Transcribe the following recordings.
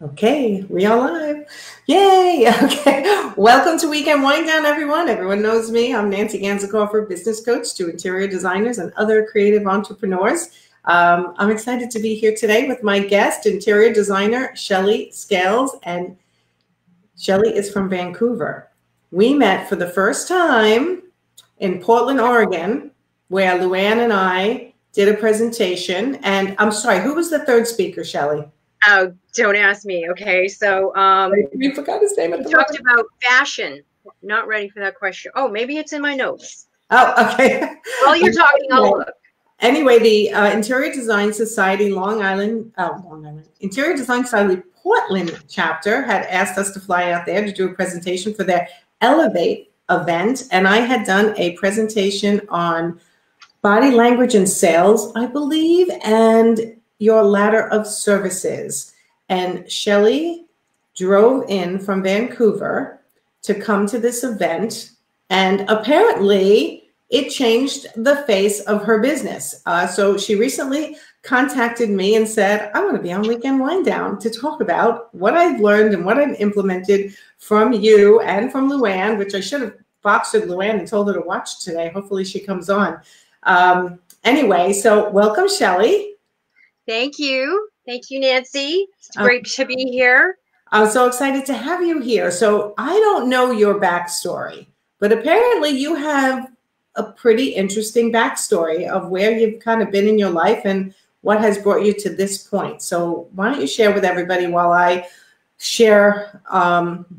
Okay, we are live. Yay! Okay, welcome to Weekend Wind Down, everyone. Everyone knows me. I'm Nancy Ganzekaufer, business coach to interior designers and other creative entrepreneurs. I'm excited to be here today with my guest, interior designer Shelley Scales, and Shelley is from Vancouver. We met for the first time in Portland, Oregon, where Luann and I did a presentation. And I'm sorry, who was the third speaker, Shelley? Oh, don't ask me. Okay, so we forgot his name. We talked about fashion. Not ready for that question. Oh, maybe it's in my notes. Oh, okay. While you're talking, I'll look. Anyway, the Interior Design Society Interior Design Society Portland chapter had asked us to fly out there to do a presentation for their Elevate event, and I had done a presentation on body language and sales, I believe, and your ladder of services. And Shelley drove in from Vancouver to come to this event, and apparently it changed the face of her business. So she recently contacted me and said, I want to be on Weekend Wind Down to talk about what I've learned and what I've implemented from you and from Luann, which I should have boxed Luann and told her to watch today. Hopefully she comes on. Anyway, so welcome, Shelley. Thank you. Thank you, Nancy. It's great to be here. I'm so excited to have you here. So I don't know your backstory, but apparently you have a pretty interesting backstory of where you've kind of been in your life and what has brought you to this point. So why don't you share with everybody while I share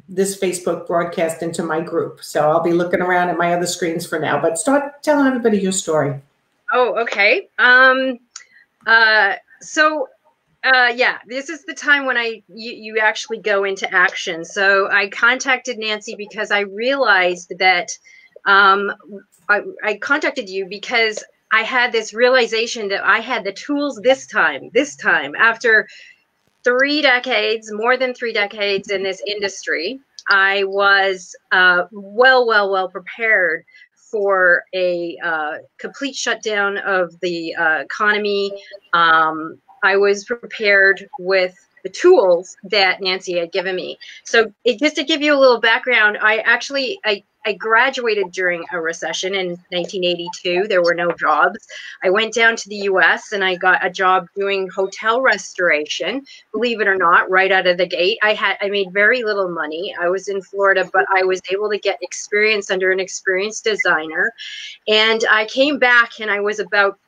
this Facebook broadcast into my group. So I'll be looking around at my other screens for now, but start telling everybody your story. Oh, okay. Yeah, this is the time when you actually go into action. So I contacted Nancy because I realized that I contacted you because I had this realization that I had the tools this time, after 3 decades, more than 3 decades in this industry. I was well prepared for a complete shutdown of the economy. I was prepared with the tools that Nancy had given me. So just to give you a little background, I graduated during a recession in 1982. There were no jobs. I went down to the US and I got a job doing hotel restoration, believe it or not, right out of the gate. I made very little money. I was in Florida, but I was able to get experience under an experienced designer. And I came back and I was about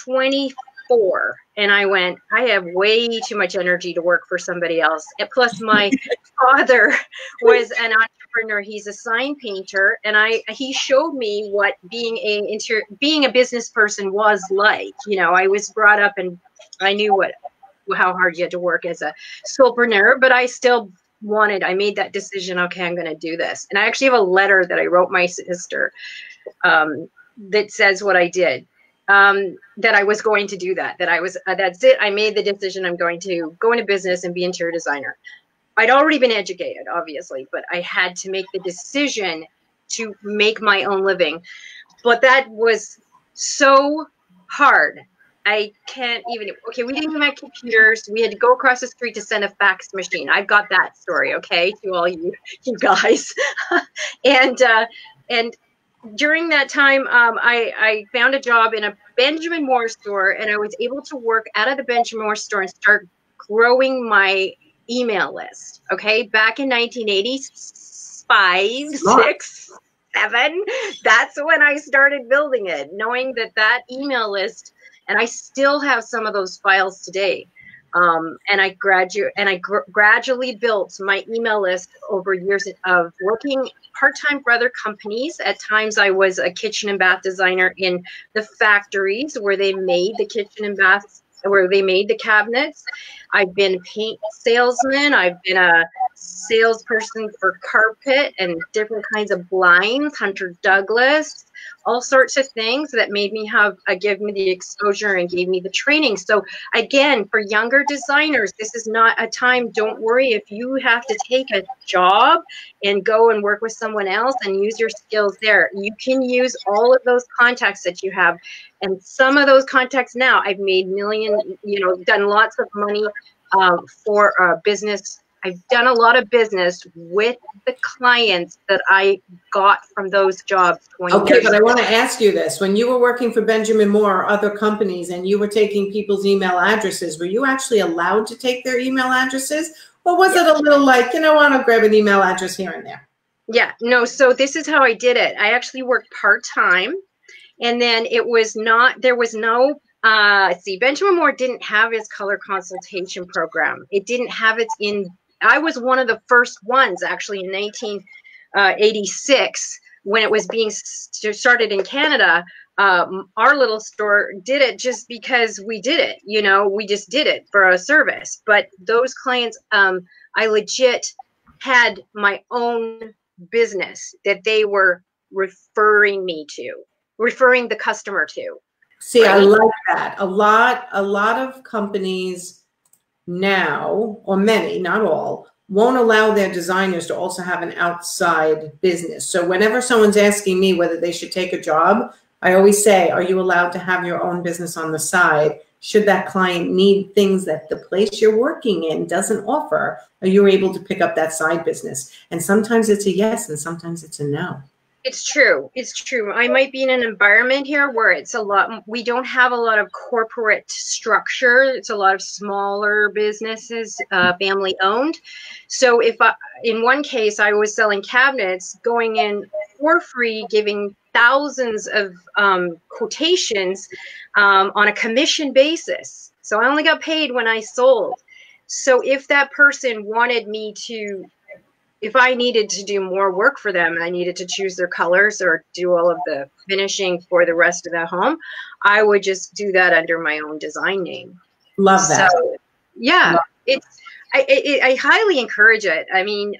24. And I went, I have way too much energy to work for somebody else. And plus my father was an entrepreneur. He's a sign painter. And he showed me what being a business person was like. You know, I was brought up and I knew how hard you had to work as a solopreneur, but I still I made that decision. Okay, I'm going to do this. And I actually have a letter that I wrote my sister that says what I did. That I was going to do that, that's it. I made the decision. I'm going to go into business and be interior designer. I'd already been educated, obviously, but I had to make the decision to make my own living. But that was so hard. I can't even, okay, we didn't have computers. We had to go across the street to send a fax machine. I've got that story, okay, to all you guys. And during that time, I found a job in a Benjamin Moore store, and I was able to work out of the Benjamin Moore store and start growing my email list. Okay, back in 1985, 6, 7, that's when I started building it, knowing that email list, and I still have some of those files today. And I gradually built my email list over years of working part-time for other companies. At times I was a kitchen and bath designer in the factories where they made the kitchen and baths, where they made the cabinets. I've been a paint salesman. I've been a salesperson for carpet and different kinds of blinds, Hunter Douglas, all sorts of things that made me give me the exposure and gave me the training. So again, for younger designers, this is not a time, don't worry if you have to take a job and go and work with someone else and use your skills there. You can use all of those contacts that you have. And some of those contacts now, I've made done lots of money for a business. I've done a lot of business with the clients that I got from those jobs 20 Okay, years but I ago. want to ask you this. When you were working for Benjamin Moore or other companies and you were taking people's email addresses, were you actually allowed to take their email addresses? Or was it a little like, you know what, I'll grab an email address here and there? Yeah, no, so this is how I did it. I actually worked part-time, and then it was not, there was no, see, Benjamin Moore didn't have his color consultation program. It didn't have it in, I was one of the first ones actually in 1986 when it was being started in Canada. Our little store did it just because we did it, you know, we just did it for a service. But those clients, I legit had my own business that they were referring the customer to. See, right? I like that. A lot of companies now, or many, not all, won't allow their designers to also have an outside business. So whenever someone's asking me whether they should take a job, I always say, are you allowed to have your own business on the side? Should that client need things that the place you're working in doesn't offer, are you able to pick up that side business? And sometimes it's a yes, and sometimes it's a no. It's true. It's true. I might be in an environment here where it's a lot, we don't have a lot of corporate structure. It's a lot of smaller businesses, family owned. So if in one case, I was selling cabinets, going in for free, giving thousands of quotations on a commission basis. So I only got paid when I sold. So if that person wanted me to, if I needed to do more work for them, I needed to choose their colors or do all of the finishing for the rest of the home, I would just do that under my own design name. Love that. So, yeah, I highly encourage it. I mean,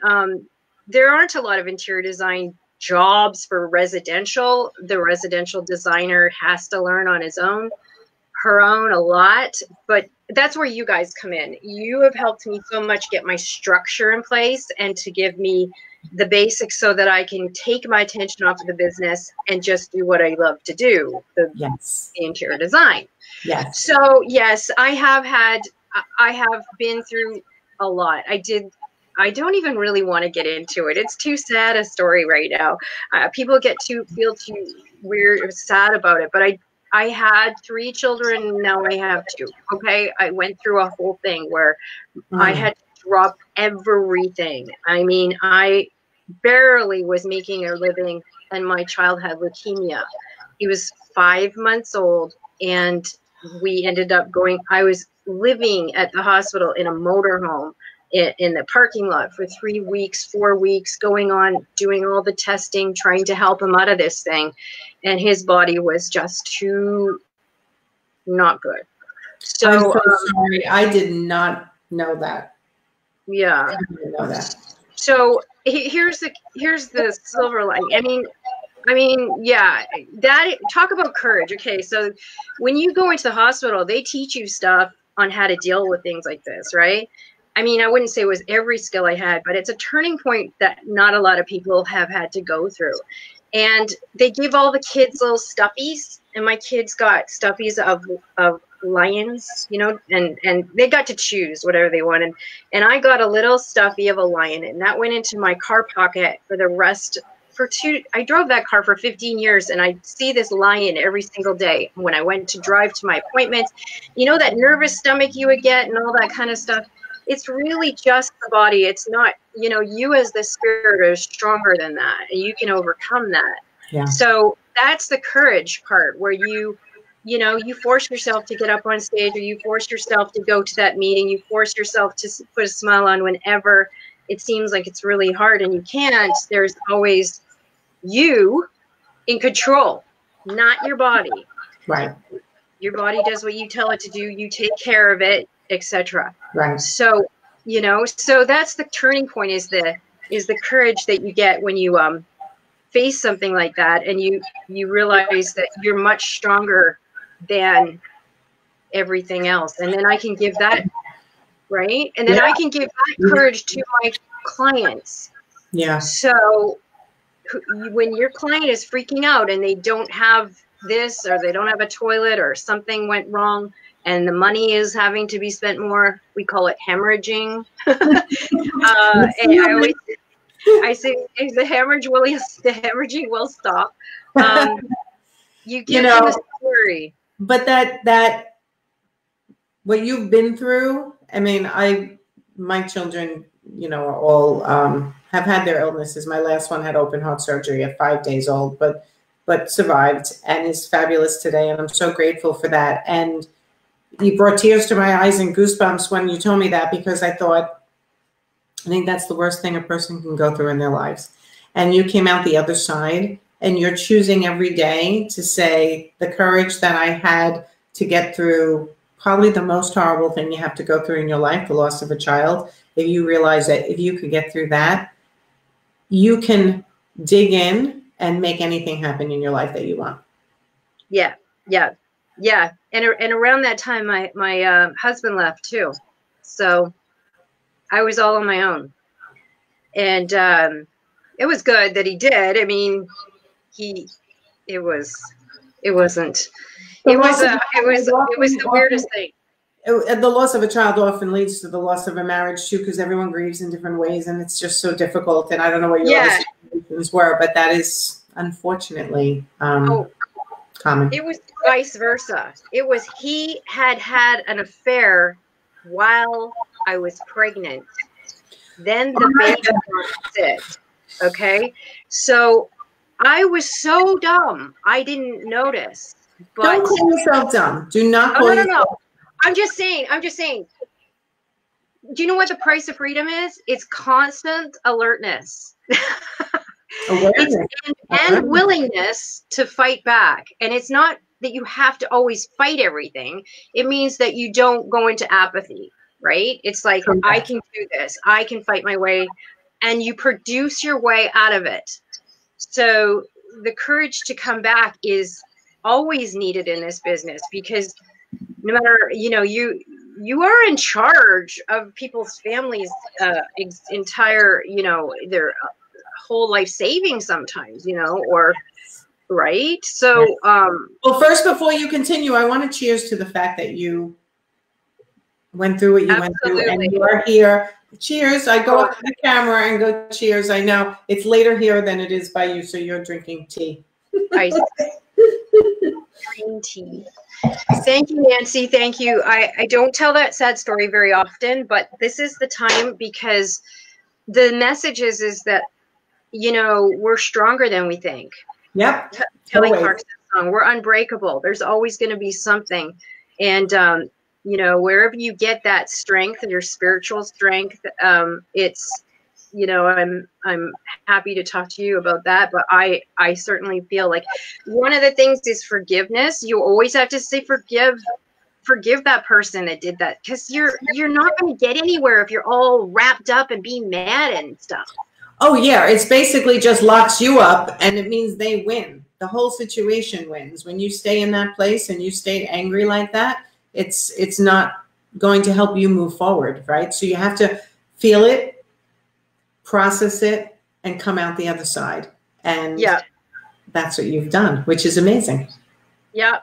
there aren't a lot of interior design jobs for residential. The residential designer has to learn on her own a lot, but that's where you guys come in. You have helped me so much get my structure in place and to give me the basics so that I can take my attention off of the business and just do what I love to do, the interior design. Yes. So yes, I have been through a lot. I don't even really want to get into it. It's too sad a story right now. People feel too weird or sad about it, but I had 3 children, now I have 2. Okay, I went through a whole thing where I had to drop everything. I mean, I barely was making a living, and my child had leukemia. He was 5 months old, and we ended up I was living at the hospital in a motorhome in the parking lot for 3 weeks, 4 weeks, going on, doing all the testing, trying to help him out of this thing. And his body was just too not good. So, I'm so sorry. I did not know that. Yeah. I didn't know that. So here's the silver lining. I mean, yeah, talk about courage. Okay. So when you go into the hospital, they teach you stuff on how to deal with things like this, right? I mean, I wouldn't say it was every skill I had, but it's a turning point that not a lot of people have had to go through. And they give all the kids little stuffies, and my kids got stuffies of lions, you know, and they got to choose whatever they wanted. And I got a little stuffy of a lion, and that went into my car pocket for the rest. I drove that car for 15 years, and I see this lion every single day. When I went to drive to my appointments, you know, that nervous stomach you would get and all that kind of stuff. It's really just the body. It's not, you know, you as the spirit are stronger than that, and you can overcome that. Yeah. So that's the courage part, where you force yourself to get up on stage, or you force yourself to go to that meeting. You force yourself to put a smile on whenever it seems like it's really hard and you can't. There's always you in control, not your body. Right. Your body does what you tell it to do. You take care of it, etc. Right. So, you know, so that's the turning point, is the courage that you get when you face something like that, and you realize that you're much stronger than everything else. And then I can give that, right? And then I can give that courage to my clients. Yeah. So when your client is freaking out and they don't have this, or they don't have a toilet, or something went wrong, and the money is having to be spent more. We call it hemorrhaging. And I say the hemorrhaging will stop. You give them a story. But that what you've been through, I mean, my children, are all have had their illnesses. My last one had open heart surgery at 5 days old, but survived and is fabulous today. And I'm so grateful for that. And you brought tears to my eyes and goosebumps when you told me that, because I think that's the worst thing a person can go through in their lives. And you came out the other side, and you're choosing every day to say the courage that I had to get through probably the most horrible thing you have to go through in your life, the loss of a child. If you realize that if you could get through that, you can dig in and make anything happen in your life that you want. Yeah. And around that time, my husband left too, so I was all on my own, and it was good that he did. I mean, it was the weirdest thing. The loss of a child often leads to the loss of a marriage too, because everyone grieves in different ways, and it's just so difficult. And I don't know what your other situations were, but that is unfortunately common. It was vice versa. It was he had an affair while I was pregnant. Then the baby got sick. Okay, so I was so dumb. I didn't notice. But don't call yourself dumb. Do not call yourself. No. I'm just saying. Do you know what the price of freedom is? It's constant alertness. And willingness to fight back. And it's not that you have to always fight everything. It means that you don't go into apathy, right? It's like, I can do this. I can fight my way. And you produce your way out of it. So the courage to come back is always needed in this business, because no matter, you are in charge of people's families' entire, their whole life savings sometimes, or right. So, well, first, before you continue, I want to cheers to the fact that you went through what you went through, and you are here. Cheers. I go up to the camera and go cheers. I know it's later here than it is by you, so you're drinking tea. Green tea. Thank you, Nancy. Thank you. I don't tell that sad story very often, but this is the time, because the message is that, we're stronger than we think. Yep. Kelly Clarkson's song, we're unbreakable. There's always going to be something. And, wherever you get that strength, your spiritual strength, it's, I'm happy to talk to you about that, but I certainly feel like one of the things is forgiveness. You always have to say forgive that person that did that, because you're not going to get anywhere if you're all wrapped up and being mad and stuff. Oh yeah, it's basically just locks you up, and it means they win. The whole situation wins when you stay in that place and you stay angry like that. It's not going to help you move forward, right? So you have to feel it, process it, and come out the other side. And that's what you've done, which is amazing. Yeah,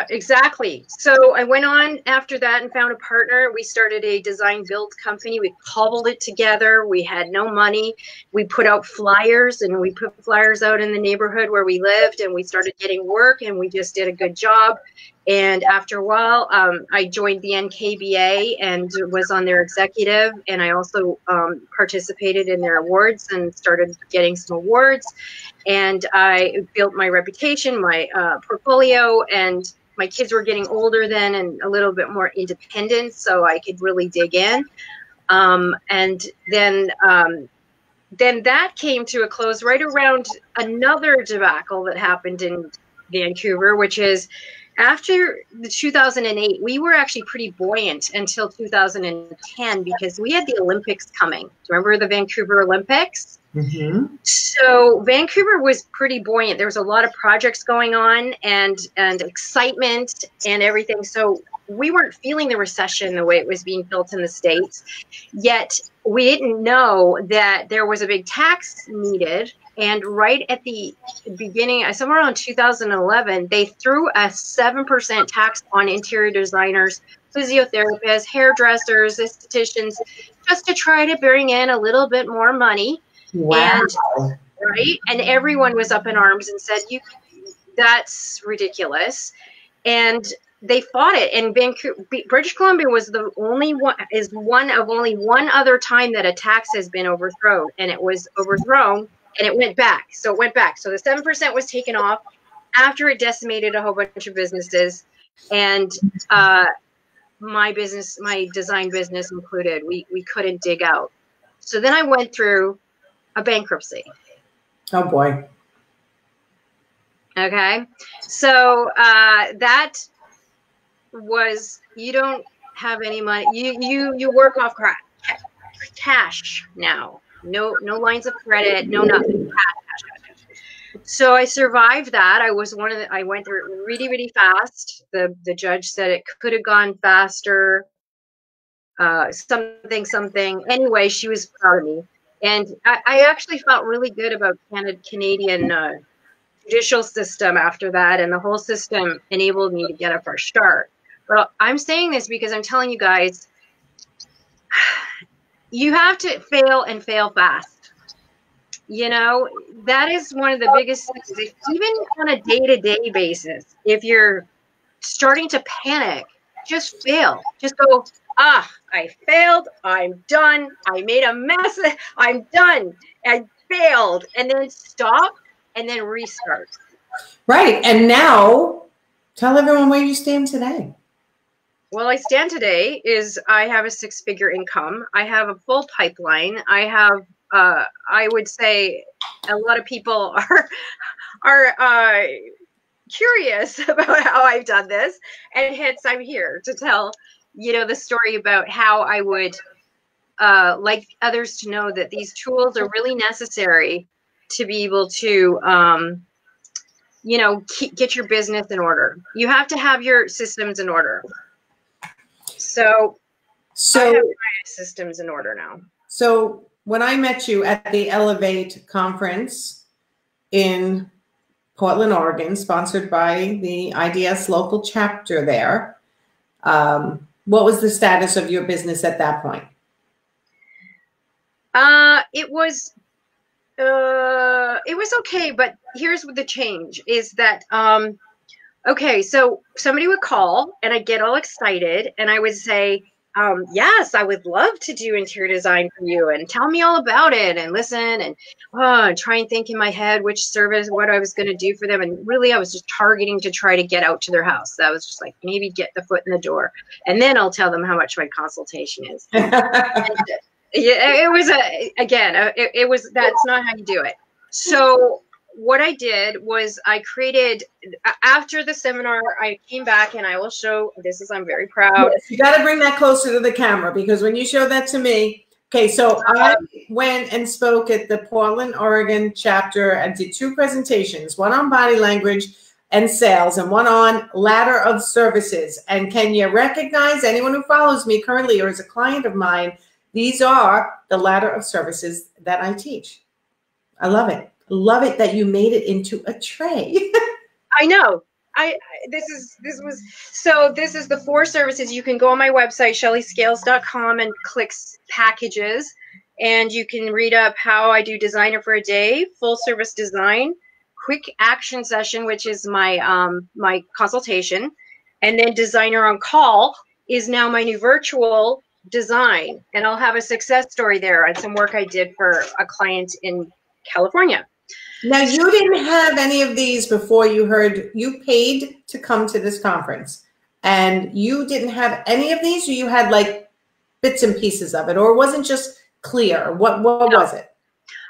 exactly. So I went on after that and found a partner. We started a design build company. We cobbled it together. We had no money. We put out flyers, and we put flyers out in the neighborhood where we lived, and we started getting work, and we just did a good job. And after a while, I joined the NKBA and was on their executive. And I also participated in their awards and started getting some awards. And I built my reputation, my portfolio, and my kids were getting older then and a little bit more independent, so I could really dig in. And then that came to a close right around another debacle that happened in Vancouver, which is after the 2008, we were actually pretty buoyant until 2010, because we had the Olympics coming. Do you remember the Vancouver Olympics? Mm-hmm. So Vancouver was pretty buoyant. There was a lot of projects going on and excitement and everything. So we weren't feeling the recession the way it was being felt in the States. Yet we didn't know that there was a big tax needed And right at the beginning, somewhere around 2011, they threw a 7% tax on interior designers, physiotherapists, hairdressers, estheticians, just to try to bring in a little bit more money. Wow. And everyone was up in arms and said, that's ridiculous. And they fought it. And British Columbia was the only one, is one of only one other time that a tax has been overthrown. And it was overthrown and it went back. So it went back. So the 7% was taken off after it decimated a whole bunch of businesses. And my design business included, we couldn't dig out. So then I went through a bankruptcy. Oh boy. Okay. So that was, you don't have any money. You work off cash now. No lines of credit, no nothing. Cash. So I survived that. I was I went through it really, really fast. The judge said it could have gone faster. Something. Anyway, she was proud of me. And I actually felt really good about Canadian judicial system after that. And the whole system enabled me to get a fresh start. But I'm saying this because I'm telling you guys, you have to fail and fail fast. You know, that is one of the biggest things. Even on a day-to-day basis, if you're starting to panic, just fail. Just go, I failed. I'm done. I made a mess. I'm done. I failed. And then stop and then restart. Right. And now tell everyone where you stand today. Well, I stand today is I have a 6-figure income. I have a full pipeline. I have, I would say a lot of people are curious about how I've done this. And hence I'm here to tell, you know, the story about how I would like others to know that these tools are really necessary to be able to, you know, get your business in order. You have to have your systems in order. So I have my systems in order now. So when I met you at the Elevate conference in Portland, Oregon, sponsored by the IDS local chapter there, what was the status of your business at that point? It was okay, but here's what the change is that, okay, so somebody would call and I'd get all excited and I would say, yes, I would love to do interior design for you and tell me all about it and listen and try and think in my head which service, what I was going to do for them. And really, I was just targeting to try to get out to their house. That was just like, maybe get the foot in the door. And then I'll tell them how much my consultation is. It was that's not how you do it. So what I did was I created, after the seminar, I came back and I will show, I'm very proud. Yes, you got to bring that closer to the camera because when you show that to me, okay, so I went and spoke at the Portland, Oregon chapter and did 2 presentations, one on body language and sales and one on ladder of services. And can you recognize anyone who follows me currently or is a client of mine? These are the ladder of services that I teach. I love it. Love it that you made it into a tray. I know. This is the 4 services. You can go on my website, shelleyscales.com, and click packages, and you can read up how I do designer for a day, full service design, quick action session, which is my my consultation, and then designer on call is now my new virtual design, and I'll have a success story there on some work I did for a client in California. Now, you didn't have any of these before you paid to come to this conference, and you didn't have any of these, or you had like bits and pieces of it, or it wasn't just clear? What was it?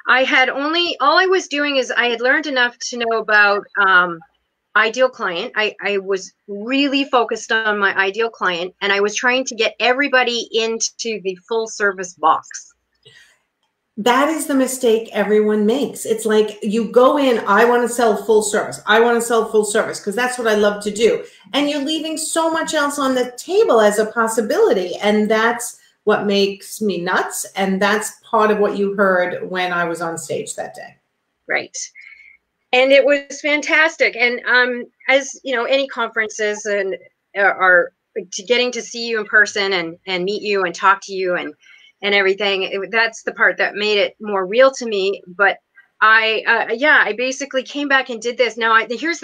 I had all I was doing is I had learned enough to know about ideal client. I was really focused on my ideal client, and I was trying to get everybody into the full service box. That is the mistake everyone makes. It's like you go in, I want to sell full service. I want to sell full service because that's what I love to do. And you're leaving so much else on the table as a possibility. And that's what makes me nuts. And that's part of what you heard when I was on stage that day. Right. And it was fantastic. And as you know, any conferences and are getting to see you in person and meet you and talk to you and everything. That's the part that made it more real to me. But I basically came back and did this. Now, here's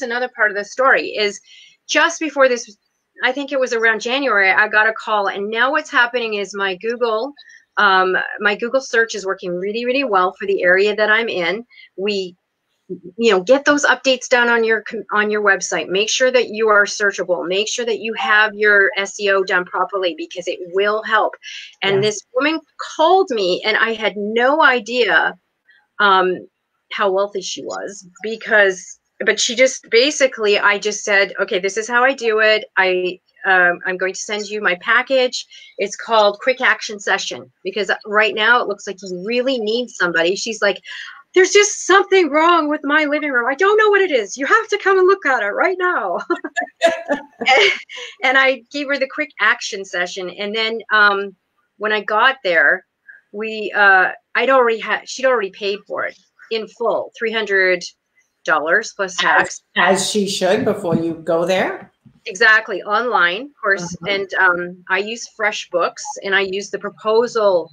another part of the story is just before this, I think it was around January, I got a call. And now what's happening is my Google search is working really, really well for the area that I'm in. We, get those updates done on your website. Make sure that you are searchable. Make sure that you have your SEO done properly, because it will help. And this woman called me, and I had no idea how wealthy she was, but she just basically, I just said, okay, this is how I do it. I'm going to send you my package. It's called Quick Action Session, because right now it looks like you really need somebody. She's like, there's just something wrong with my living room. I don't know what it is. You have to come and look at it right now. and I gave her the quick action session. And then when I got there, she'd already paid for it in full, $300 plus tax. As she should before you go there. Exactly, online, of course. And I use FreshBooks, and I use the proposal.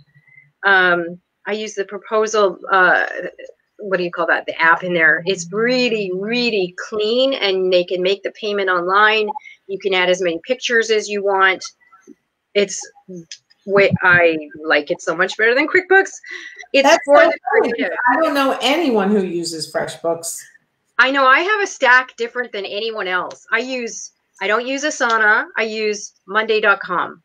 What do you call that? The app in there. It's really, really clean, and they can make the payment online. You can add as many pictures as you want. I like it so much better than QuickBooks. It's for the creative. I don't know anyone who uses FreshBooks. I know I have a stack different than anyone else. I don't use Asana. I use Monday.com.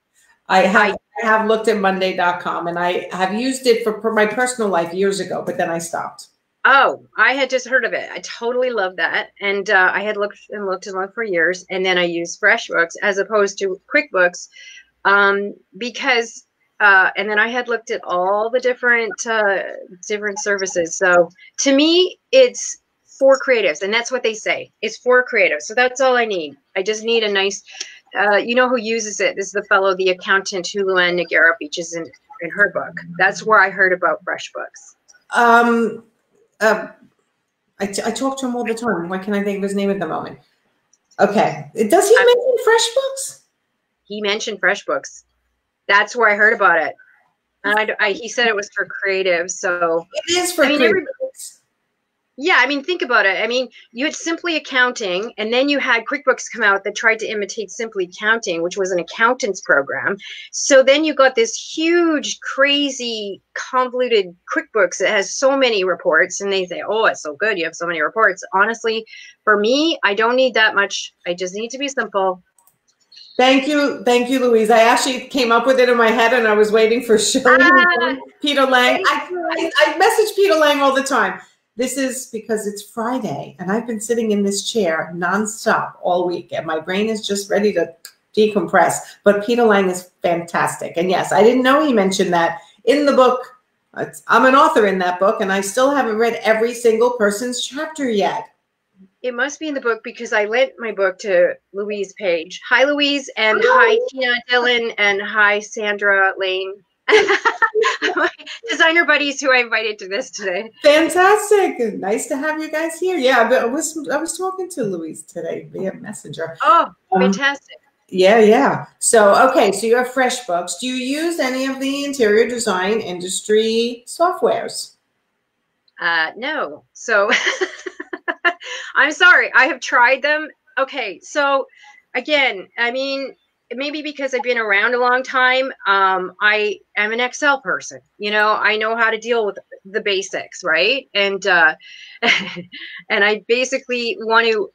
I have looked at Monday.com, and I have used it for my personal life years ago, but then I stopped. Oh, I had just heard of it. I totally love that. And I had looked for years, and then I used FreshBooks as opposed to QuickBooks because and then I had looked at all the different services. So to me, it's for creatives, and that's what they say. It's for creatives. So that's all I need. I just need a nice, who uses it? This is the accountant who Luann Nagara features in her book. That's where I heard about FreshBooks. I talk to him all the time. Why can't I think of his name at the moment? Okay. Does he mention FreshBooks? He mentioned FreshBooks. That's where I heard about it. And he said it was for creatives. So it is for creatives. Yeah, I mean, think about it. I mean, you had Simply Accounting, and then you had QuickBooks come out that tried to imitate Simply Accounting, which was an accountant's program. So then you got this huge, crazy, convoluted QuickBooks that has so many reports, and they say, oh, it's so good. You have so many reports. Honestly, for me, I don't need that much. I just need to be simple. Thank you, Louise. I actually came up with it in my head, and I was waiting for Shelley, Peter Lang. I message Peter Lang all the time. This is because it's Friday, and I've been sitting in this chair nonstop all week, and my brain is just ready to decompress. But Peter Lang is fantastic. And yes, I didn't know he mentioned that in the book. I'm an author in that book, and I still haven't read every single person's chapter yet. It must be in the book because I lent my book to Louise Page. Hi, Louise, and hi, Tina Dillon, and hi, Sandra Lane. My designer buddies who I invited to this today. Fantastic. Nice to have you guys here. Yeah, but I was talking to Louise today via Messenger. Oh, fantastic. Yeah. So, okay, so you have FreshBooks. Do you use any of the interior design industry softwares? No. So I'm sorry. I have tried them. Okay. So again, I mean, maybe because I've been around a long time, I am an Excel person. I know how to deal with the basics, right? And and I basically want to,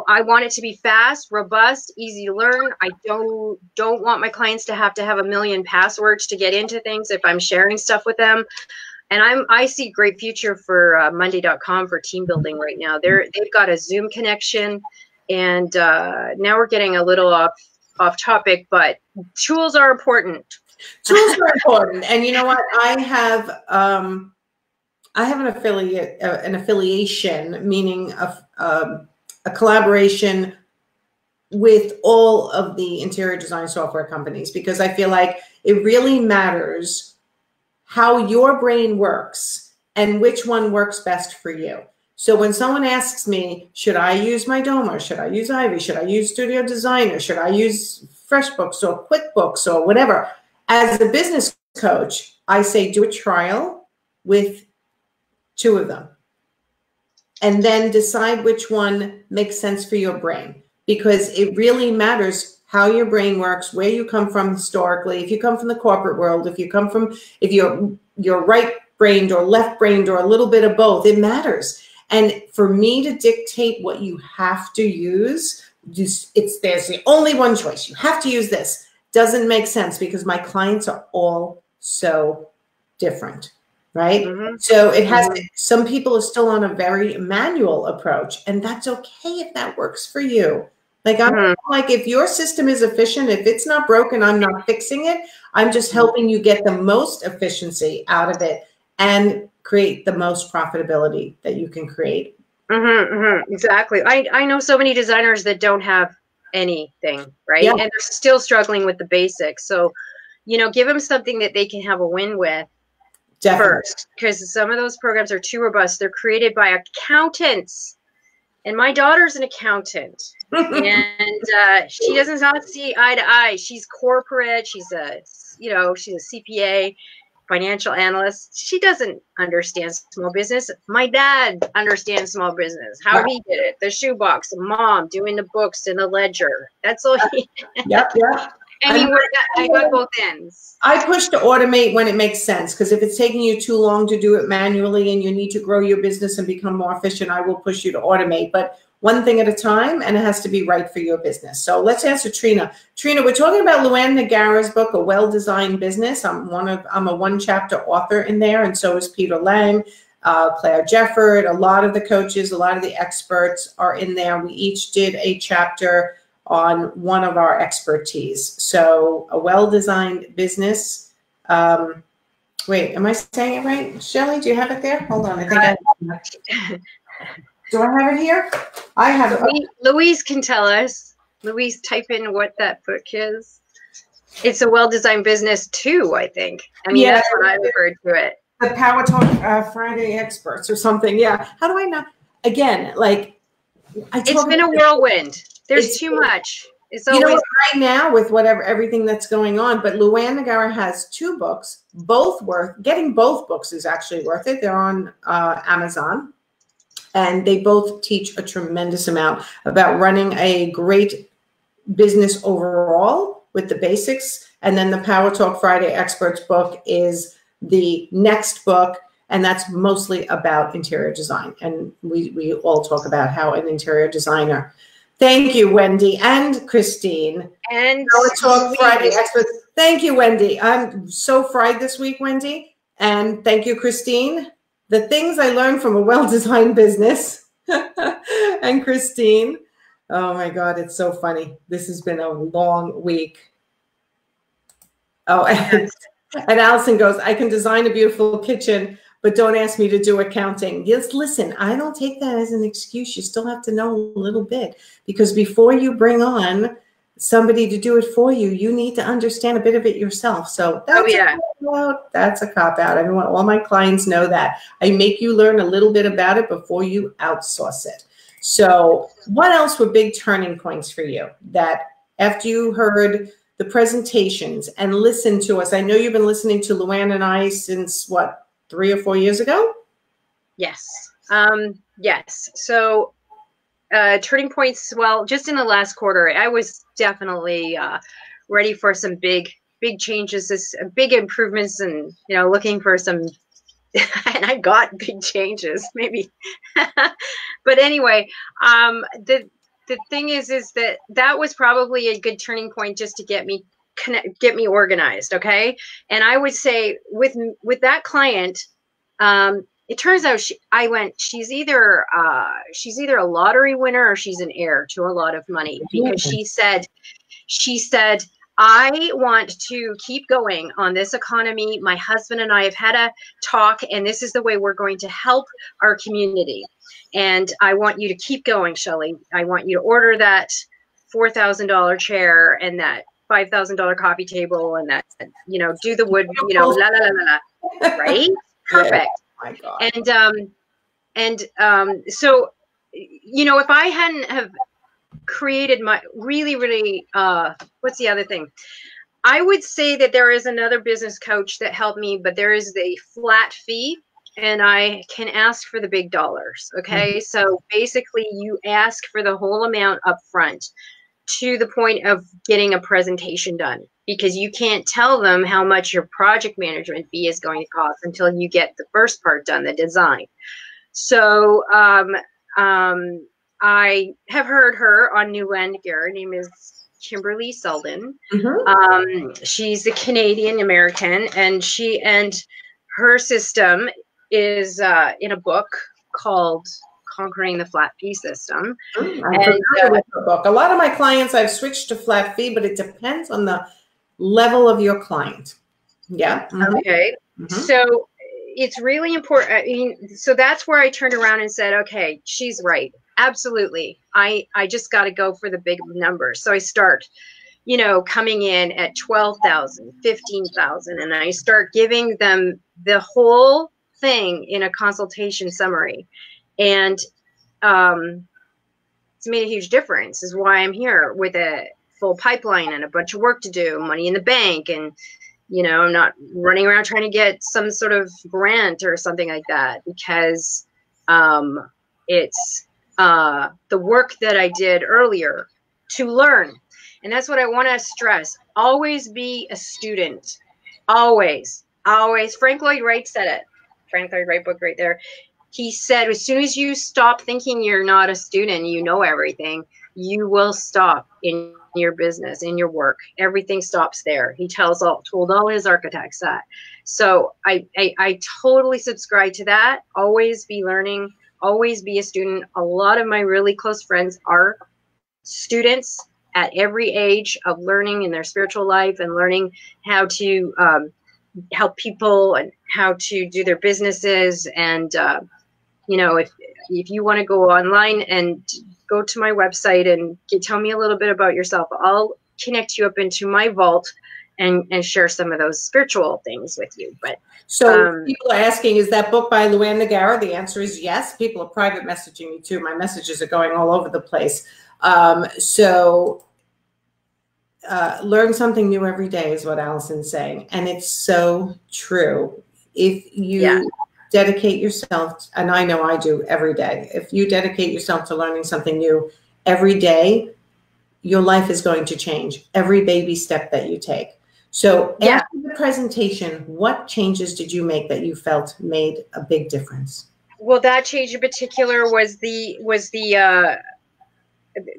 I want it to be fast, robust, easy to learn. I don't want my clients to have a million passwords to get into things if I'm sharing stuff with them. And I see a great future for Monday.com for team building right now. They've got a Zoom connection, and now we're getting a little off topic, but tools are important. Tools are important. And you know what? I have an affiliation, meaning a collaboration with all of the interior design software companies, because I feel like it really matters how your brain works and which one works best for you. So when someone asks me, should I use my Doma? Should I use Ivy? Should I use Studio Designer? Should I use FreshBooks or QuickBooks or whatever? As a business coach, I say do a trial with 2 of them and then decide which one makes sense for your brain, because it really matters how your brain works, where you come from historically. If you come from the corporate world, if you're right-brained or left-brained or a little bit of both, it matters. And for me to dictate what you have to use, there's the only one choice. You have to use this. Doesn't make sense, because my clients are all so different, right? Mm-hmm. So it has, some people are still on a very manual approach, and that's okay if that works for you. Like, I'm like, if your system is efficient, if it's not broken, I'm not fixing it. I'm just helping you get the most efficiency out of it and create the most profitability that you can create. Exactly. I know so many designers that don't have anything, right? Yeah. And they're still struggling with the basics. So, you know, give them something that they can have a win with. Definitely. First, because some of those programs are too robust. They're created by accountants. And my daughter's an accountant. And she does not see eye to eye. She's corporate. She's a CPA, financial analyst. She doesn't understand small business. My dad understands small business. How he did it, the shoebox, mom doing the books and the ledger. That's all he Yep. And I got both ends. I push to automate when it makes sense, because if it's taking you too long to do it manually and you need to grow your business and become more efficient, I will push you to automate. But one thing at a time, and it has to be right for your business. So let's answer Trina. Trina, we're talking about Luann Nagara's book, A Well-Designed Business. I'm a 1-chapter author in there, and so is Peter Lang, Claire Jefford. A lot of the coaches, a lot of the experts are in there. We each did a chapter on one of our expertise. So A Well-Designed Business. Wait, am I saying it right? Shelley, do you have it there? Hold on, I think I do. I have it here? I have it. Louise can tell us. Louise, type in what that book is. It's A Well-Designed Business too, I think. I mean, that's what I referred to it. The Power Talk Friday experts or something. Yeah. How do I know? Again, like, it's been a whirlwind. There's too much. It's always, right now with everything that's going on. But Luann Nagara has 2 books, getting both books is actually worth it. They're on Amazon, and they both teach a tremendous amount about running a great business overall with the basics. And then the Power Talk Friday Experts book is the next book, and that's mostly about interior design. And we all talk about how an interior designer. Thank you, Wendy and Christine. And Power Talk Friday Experts. Thank you, Wendy. I'm so fried this week, Wendy. And thank you, Christine. The things I learned from A Well-Designed Business. And Christine. Oh my God, it's so funny. This has been a long week. Oh, and Allison goes, I can design a beautiful kitchen, but don't ask me to do accounting. Yes, listen, I don't take that as an excuse. You still have to know a little bit, because before you bring on somebody to do it for you, you need to understand a bit of it yourself. So that's a cop-out. I want all my clients know that. I make you learn a little bit about it before you outsource it. So what else were big turning points for you that after you heard the presentations and listened to us? I know you've been listening to Luann and I since, what, 3 or 4 years ago? Yes. Yes. So turning points, well, just in the last quarter, I was definitely ready for some big changes, big improvements, and, looking for some, and I got big changes, maybe. But anyway, the thing is that was probably a good turning point just to get me organized. Okay. And I would say with that client, it turns out she's either a lottery winner or she's an heir to a lot of money, because she said, I want to keep going on this economy. My husband and I have had a talk, and this is the way we're going to help our community. And I want you to keep going, Shelley. I want you to order that $4,000 chair and that $5,000 coffee table, and that, do the wood, la, la, la, la, la. Right? Perfect. my God. So, you know, if I hadn't have created my really, what's the other thing? I would say that there is another business coach that helped me, but there is a flat fee and I can ask for the big dollars. Okay. Mm-hmm. So basically you ask for the whole amount up front to the point of getting a presentation done, because you can't tell them how much your project management fee is going to cost until you get the first part done, the design. So I have heard her on Newland Gear. Her name is Kimberly Selden. Mm-hmm. She's a Canadian American, and her system is in a book called Conquering the Flat Fee System. I'm familiar with the book. A lot of my clients, I've switched to flat fee, but it depends on the level of your client. Yeah. Mm-hmm. Okay. Mm-hmm. So it's really important. I mean, so that's where I turned around and said, okay, she's right. Absolutely. I just got to go for the big numbers. So I start, you know, coming in at 12,000, 15,000, and I start giving them the whole thing in a consultation summary. And it's made a huge difference, is why I'm here with a full pipeline and a bunch of work to do, money in the bank, and, you know, I'm not running around trying to get some sort of grant or something like that, because it's the work that I did earlier to learn. And that's what I want to stress. Always be a student. Always, always. Frank Lloyd Wright said it. Frank Lloyd Wright book right there. He said, as soon as you stop thinking you're not a student, you know everything, you will stop in your business, in your work. Everything stops there. He told all his architects that. So I totally subscribe to that. Always be learning. Always be a student. A lot of my really close friends are students at every age of learning in their spiritual life and learning how to help people and how to do their businesses. And you know, if you want to go online and go to my website and tell me a little bit about yourself, I'll connect you up into my vault and share some of those spiritual things with you. But so people are asking, is that book by Louise Page? The answer is yes. People are private messaging me too. My messages are going all over the place. Learn something new every day is what Allison's saying. And it's so true. If you dedicate yourself, and I know I do every day, if you dedicate yourself to learning something new every day, your life is going to change every baby step that you take. So after the presentation, what changes did you make that you felt made a big difference? Well, that change in particular was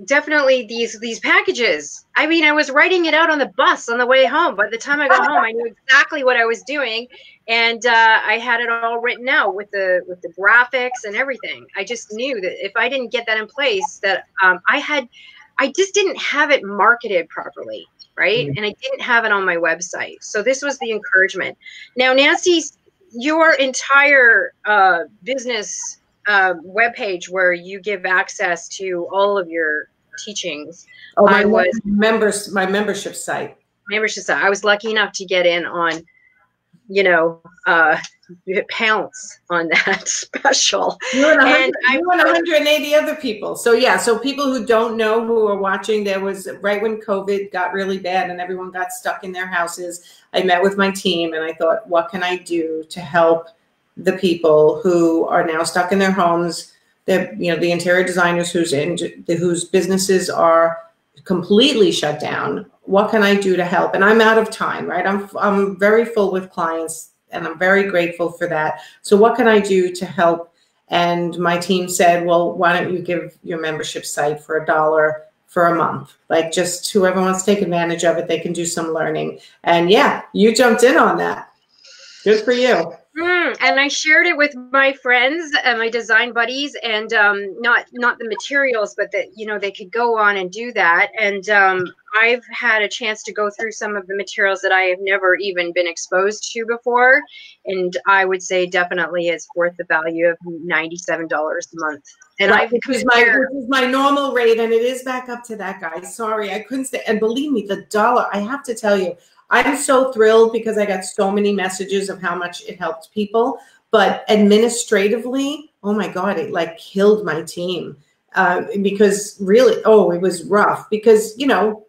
definitely these packages. I mean, I was writing it out on the bus on the way home. By the time I got home, I knew exactly what I was doing, and I had it all written out with the graphics and everything. I just knew that if I didn't get that in place, that I just didn't have it marketed properly, right? Mm-hmm. And I didn't have it on my website. So this was the encouragement. Now, Nancy, your entire business webpage where you give access to all of your teachings. Oh, my membership site. I was lucky enough to get in on, you know, pounce on that special. You and 180 other people. So yeah, so people who don't know, who are watching, there was right when COVID got really bad and everyone got stuck in their houses, I met with my team and I thought, what can I do to help the people who are now stuck in their homes, the interior designers whose businesses are completely shut down. What can I do to help? And I'm out of time, right? I'm very full with clients and I'm very grateful for that. So what can I do to help? And my team said, well, why don't you give your membership site for $1 for a month? Like, just whoever wants to take advantage of it, they can do some learning. And yeah, you jumped in on that. Good for you. And I shared it with my friends and my design buddies, and not the materials, but that, you know, they could go on and do that. And I've had a chance to go through some of the materials that I have never even been exposed to before. And I would say definitely it's worth the value of $97 a month. And right, which is my normal rate, and it is back up to that, guys. Sorry, I couldn't stay. And believe me, the dollar, I have to tell you, I'm so thrilled because I got so many messages of how much it helped people. But administratively, oh my God, it like killed my team. Because really, it was rough because,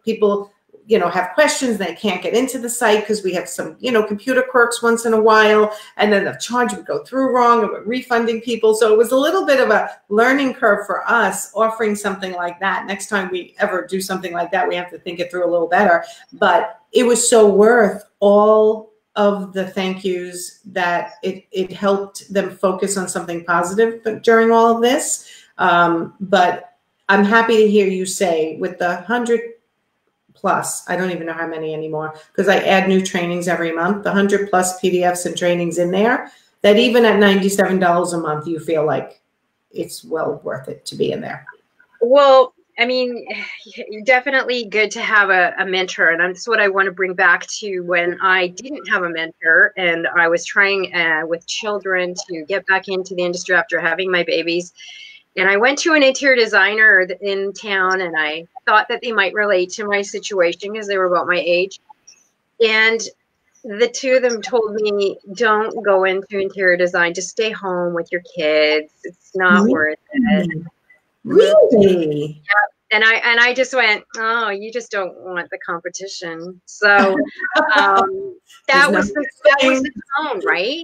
people, have questions. They can't get into the site because we have some, computer quirks once in a while. And then the charge would go through wrong and we're refunding people. So it was a little bit of a learning curve for us offering something like that. Next time we ever do something like that, we have to think it through a little better. But it was so worth all of the thank yous that it helped them focus on something positive during all of this. But I'm happy to hear you say with the 100 plus, I don't even know how many anymore, because I add new trainings every month, the 100 plus PDFs and trainings in there, that even at $97 a month, you feel like it's well worth it to be in there. Well, I mean, definitely good to have a mentor. And that's what I want to bring back to when I didn't have a mentor and I was trying with children to get back into the industry after having my babies. And I went to an interior designer in town and I thought that they might relate to my situation because they were about my age. And the two of them told me, don't go into interior design, just stay home with your kids. It's not worth it. Really? Yeah. And I just went, oh, you just don't want the competition. So that was the tone, right?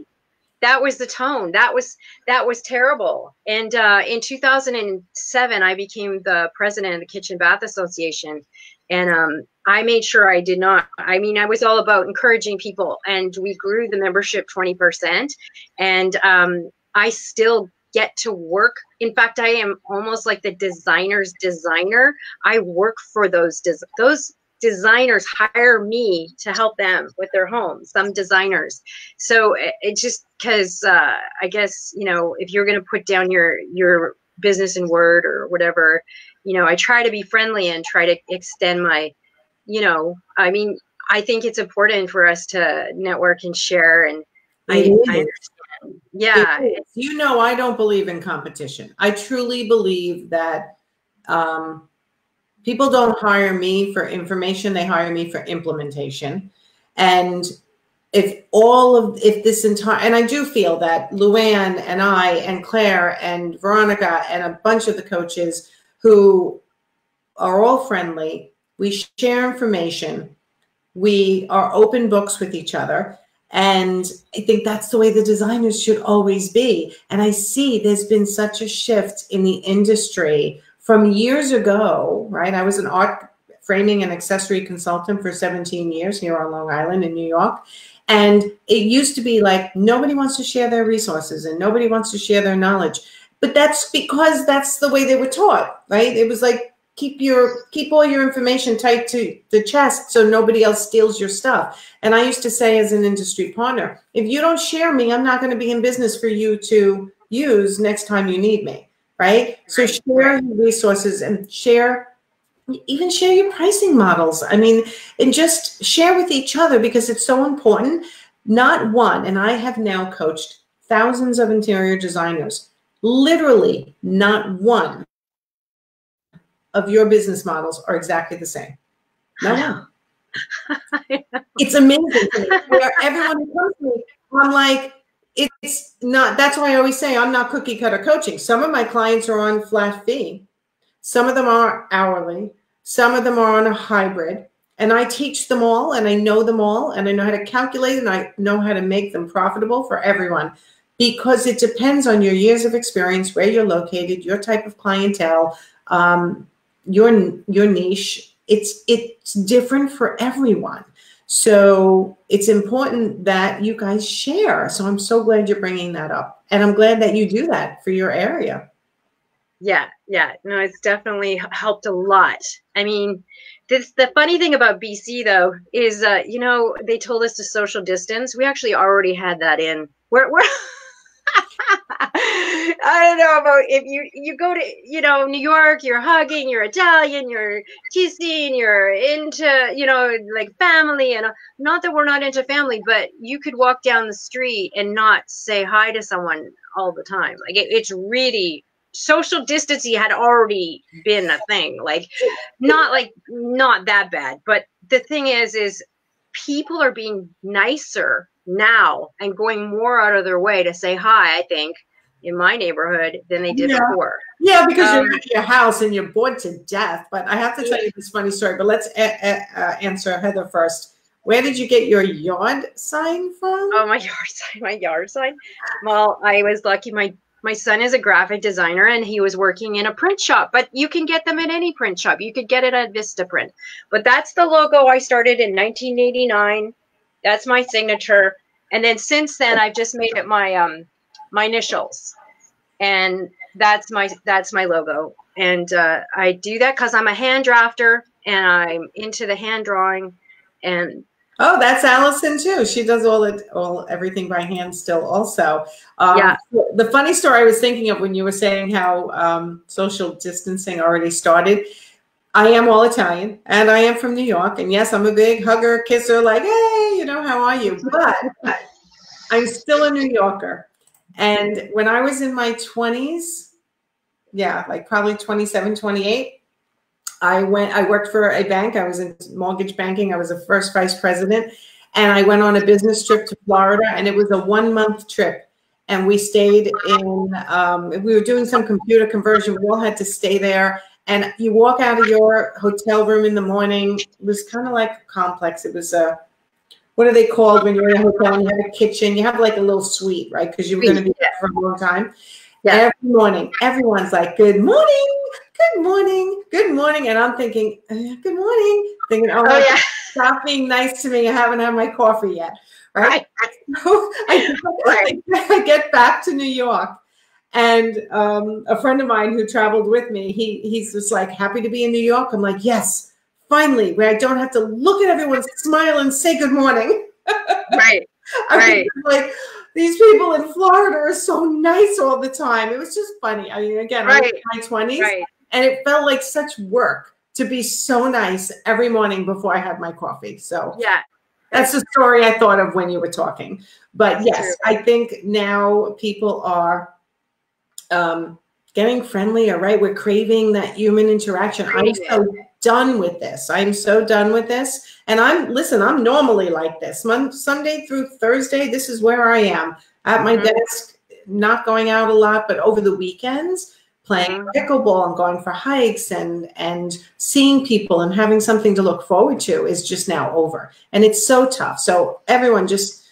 That was the tone. That was terrible. And in 2007, I became the president of the Kitchen Bath Association. And I made sure I did not, I mean, I was all about encouraging people, and we grew the membership 20%. And I still get to work. In fact, I am almost like the designer's designer. I work for those designers hire me to help them with their homes, some designers. So it just, because I guess, if you're going to put down your business in Word or whatever, I try to be friendly and try to extend my, I mean, I think it's important for us to network and share. And I understand. Yeah. I don't believe in competition. I truly believe that people don't hire me for information. They hire me for implementation. And if this entire, and I do feel that Luann and I and Claire and Veronica and a bunch of the coaches who are all friendly, we share information, we are open books with each other. And I think that's the way the designers should always be. And I see there's been such a shift in the industry from years ago, right? I was an art framing and accessory consultant for 17 years here on Long Island in New York. And it used to be like, nobody wants to share their resources and nobody wants to share their knowledge. But that's because that's the way they were taught, right? It was like, keep all your information tight to the chest so nobody else steals your stuff. And I used to say as an industry partner, if you don't share me, I'm not going to be in business for you to use next time you need me, right? So share your resources and even share your pricing models. I mean, and just share with each other because it's so important. Not one, and I have now coached thousands of interior designers, literally not one of your business models are exactly the same. No one. It's amazing to me. Where everyone who comes to me, I'm like, it's not, that's why I always say I'm not cookie cutter coaching. Some of my clients are on flat fee. Some of them are hourly. Some of them are on a hybrid. And I teach them all and I know them all and I know how to calculate and I know how to make them profitable for everyone. Because it depends on your years of experience, where you're located, your type of clientele, your niche. It's different for everyone. So it's important that you guys share. So I'm so glad you're bringing that up. And I'm glad that you do that for your area. Yeah. No, it's definitely helped a lot. I mean, the funny thing about BC, though, is, they told us to social distance. We actually already had that in. We're I don't know about if you go to, New York, you're hugging, you're Italian, you're kissing, you're into, like family. And not that we're not into family, but you could walk down the street and not say hi to someone all the time. Like it's really, social distancing had already been a thing, not that bad. But the thing is people are being nicer now and going more out of their way to say hi, I think, in my neighborhood than they did before. Yeah, because you're at your house and you're bored to death. But I have to tell you this funny story. But let's answer Heather first. Where did you get your yard sign from? Oh, my yard sign. Well, I was lucky. My son is a graphic designer and he was working in a print shop, but you can get them at any print shop. You could get it at Vistaprint. But that's the logo I started in 1989. That's my signature. And then since then, I've just made it my my initials. And that's my logo. And I do that because I'm a hand drafter and I'm into the hand drawing. And oh, that's Allison too. She does everything by hand still also. Yeah. The funny story I was thinking of when you were saying how social distancing already started. I am all Italian and I am from New York. And yes, I'm a big hugger, kisser, like, hey, you know, how are you? But I'm still a New Yorker. And when I was in my 20s, yeah, like probably 27, 28, I worked for a bank. I was in mortgage banking. I was a first vice president. And I went on a business trip to Florida, and it was a 1-month trip. And we stayed in, we were doing some computer conversion. We all had to stay there. And you walk out of your hotel room in the morning. It was kind of like a complex. It was a, what are they called when you're in a hotel and you have a kitchen? You have like a little suite, right? Because you were going to be there for a long time. Yeah. Every morning, everyone's like, good morning, good morning, good morning. And I'm thinking, good morning. Thinking, oh yeah. Stop being nice to me. I haven't had my coffee yet, right? So I get back to New York. And a friend of mine who traveled with me, he's just like, happy to be in New York. I'm like, yes, finally, where I don't have to look at everyone, smile, and say good morning. Right. I was like, these people in Florida are so nice all the time. It was just funny. I mean, again, I was in my 20s, and it felt like such work to be so nice every morning before I had my coffee. So yeah, that's the story I thought of when you were talking. But yes, I think now people are getting friendlier, right? We're craving that human interaction. I'm so done with this. I'm so done with this. And I'm normally like this. Sunday through Thursday, this is where I am at my desk, not going out a lot, but over the weekends, playing pickleball and going for hikes and seeing people and having something to look forward to is just now over. And it's so tough. So everyone just,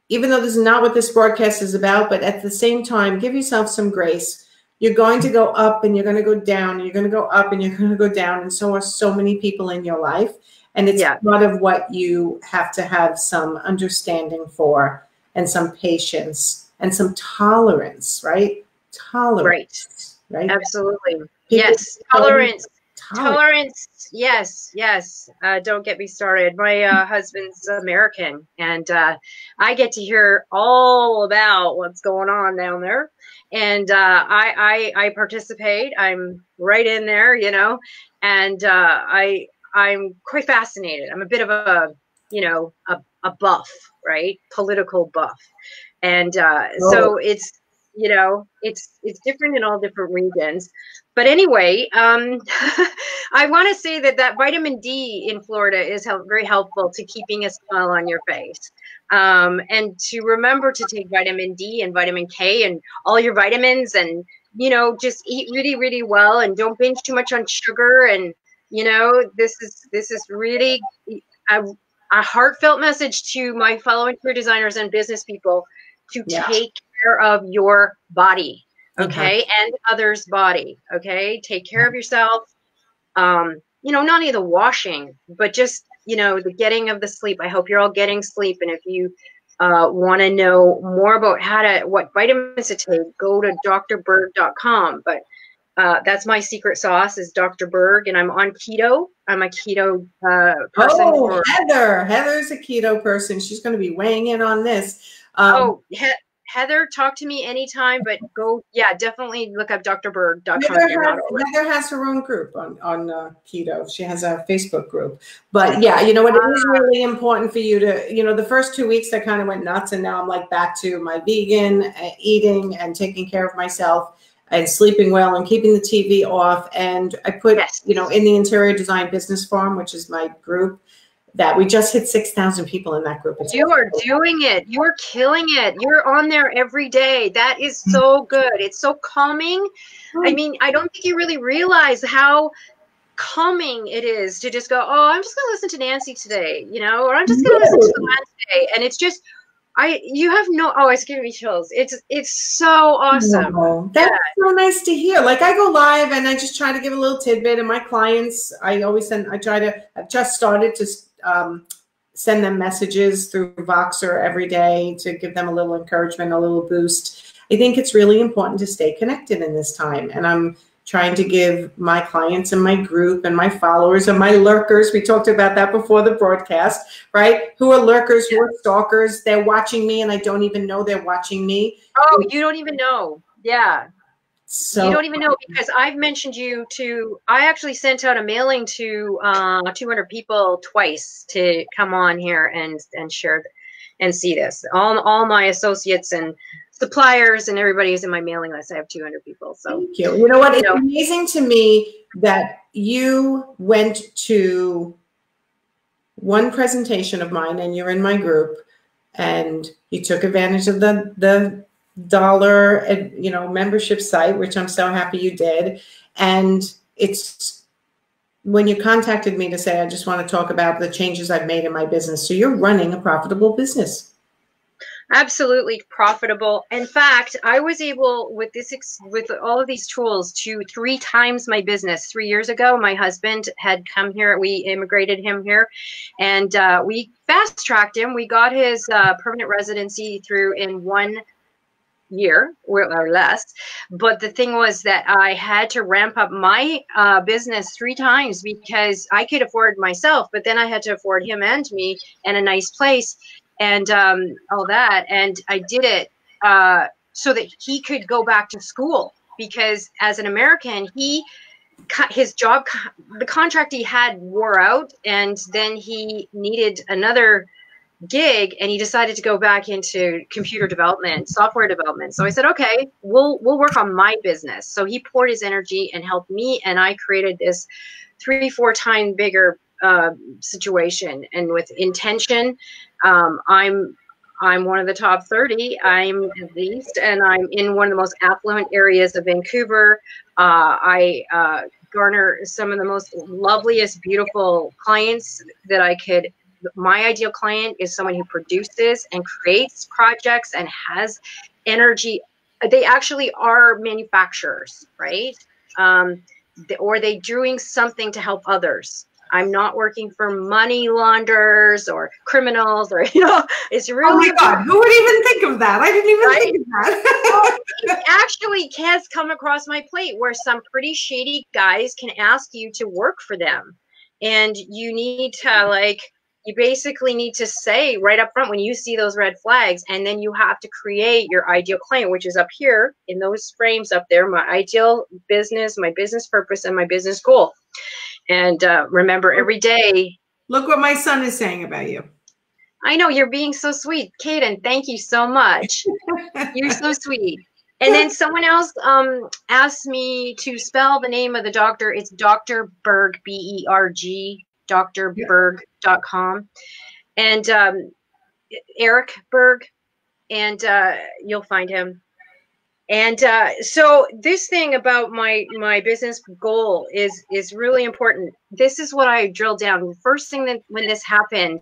even though this is not what this broadcast is about, but at the same time, give yourself some grace. You're going to go up and you're going to go down, and you're going to go up and you're going to go down. And so are so many people in your life. And it's part of what you have to have some understanding for, and some patience and some tolerance, right? Tolerance, right? Absolutely. Yes. Tolerance. Yes. Don't get me started. My husband's American, and I get to hear all about what's going on down there. And I participate. I'm right in there, you know, and I'm quite fascinated. I'm a bit of a, you know, a buff, right? Political buff. And so it's, you know, it's different in all different regions. But anyway, I want to say that vitamin D in Florida is very helpful to keeping a smile on your face. And to remember to take vitamin D and vitamin K and all your vitamins, and, you know, just eat really, really well, and don't binge too much on sugar. And, you know, this is really a heartfelt message to my fellow interior designers and business people to take care of your body, okay, and others' body, okay? Take care of yourself. You know, not only the washing, but just, you know, the getting of the sleep. I hope you're all getting sleep. And if you want to know more about what vitamins to take, go to drberg.com. But that's my secret sauce is Dr. Berg, and I'm on keto. I'm a keto person. Oh, Heather's a keto person. She's going to be weighing in on this. Heather, talk to me anytime, but go, definitely look up drberg.com. Heather has her own group on keto. She has a Facebook group. But yeah, you know what, it is really important for you to, you know, the first 2 weeks I kind of went nuts, and now I'm like back to my vegan eating and taking care of myself and sleeping well and keeping the TV off. And I put, you know, in the Interior Design Business Forum, which is my group, that. We just hit 6,000 people in that group. You are doing it. You're killing it. You're on there every day. That is so good. It's so calming. I mean, I don't think you really realize how calming it is to just go, oh, I'm just going to listen to Nancy today, you know, or I'm just going to listen to the man today. And it's just, you have no, oh, it's giving me chills. It's so awesome. Oh, that's so nice to hear. Like I go live and I just try to give a little tidbit, and my clients, I've just started to send them messages through Voxer every day to give them a little encouragement, a little boost. I think it's really important to stay connected in this time. And I'm trying to give my clients and my group and my followers and my lurkers, we talked about that before the broadcast, right? Who are lurkers, who are stalkers, they're watching me and I don't even know they're watching me. Oh, you don't even know. Yeah. So you don't even know, because I've mentioned you to, I actually sent out a mailing to 200 people twice to come on here and share and see this. All my associates and suppliers and everybody is in my mailing list. I have 200 people. So thank you. You know what? It's amazing to me that you went to one presentation of mine and you're in my group and you took advantage of the dollar, you know, membership site, which I'm so happy you did. And it's when you contacted me to say, I just want to talk about the changes I've made in my business. So you're running a profitable business. Absolutely profitable. In fact, I was able with all of these tools to 3 times my business. 3 years ago, my husband had come here. We immigrated him here, and we fast-tracked him. We got his permanent residency through in 1 year or less. But the thing was that I had to ramp up my business 3 times because I could afford myself, but then I had to afford him and me and a nice place and all that. And I did it so that he could go back to school, because as an American, his job, the contract he had wore out, and then he needed another gig, and he decided to go back into computer development, software development. So I said, okay, we'll work on my business. So he poured his energy and helped me, and I created this 3-4 times bigger situation. And with intention, I'm one of the top 30. I'm at least, and I'm in one of the most affluent areas of Vancouver. I garner some of the most loveliest, beautiful clients that I could. My ideal client is someone who produces and creates projects and has energy. They actually are manufacturers, right? Or they're doing something to help others. I'm not working for money launderers or criminals, or, you know, it's really. Oh my God, who would even think of that? I didn't even think of that. It actually has come across my plate where some pretty shady guys can ask you to work for them. And you need to, you basically need to say right up front when you see those red flags, and then you have to create your ideal client, which is up here in those frames up there, my ideal business, my business purpose, and my business goal. And remember every day. Look what my son is saying about you. I know, you're being so sweet. Kaden, thank you so much. You're so sweet. And then someone else asked me to spell the name of the doctor. It's Dr. Berg, B-E-R-G, drberg.com. And Eric Berg, and you'll find him. And so this thing about my business goal is really important. This is what I drilled down. The first thing that when this happened,